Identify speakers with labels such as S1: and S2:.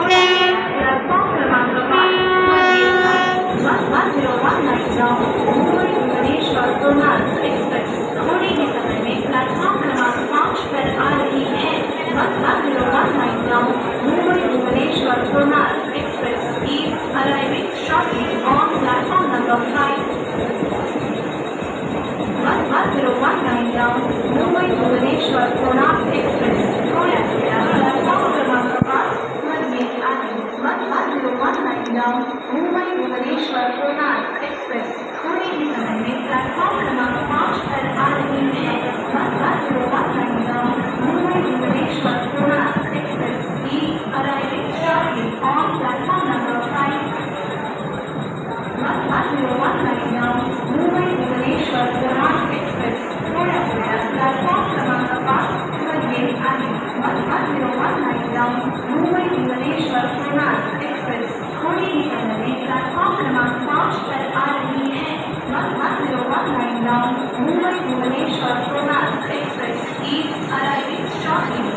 S1: Platform क्रमांक 101 Mumbai Bhubaneswar Lonar express थोड़ी ही समय में प्लेटफॉर्म क्रमांक 5 पर आ रही है। 101 Mumbai Bhubaneswar Lonar express is arriving shortly on platform number 5. 101 Mumbai Bhubaneswar Lonar express थोड्याच वेळात प्लॅटफॉर्म क्रमांक 5 मध्ये आहे। 101 मुंबई भुवनेश्वर लोनार एक्सप्रेस थोड़ी ही समय में प्लेटफॉर्म क्रमांक 5 पर आ रही है। 101 Mumbai Bhubaneswar Lonar express is arriving shortly on platform number 5. 101 Mumbai Bhubaneswar Lonar express थोड्याच वेळात प्लॅटफॉर्म क्रमांक 5 मध्ये आहे। 101 मुंबई भुवनेश्वर लोनार एक्सप्रेस थोड़ी ही समय में प्लेटफॉर्म क्रमांक 5 पर आ रही है। 101 Mumbai Bhubaneswar Lonar express is arriving shortly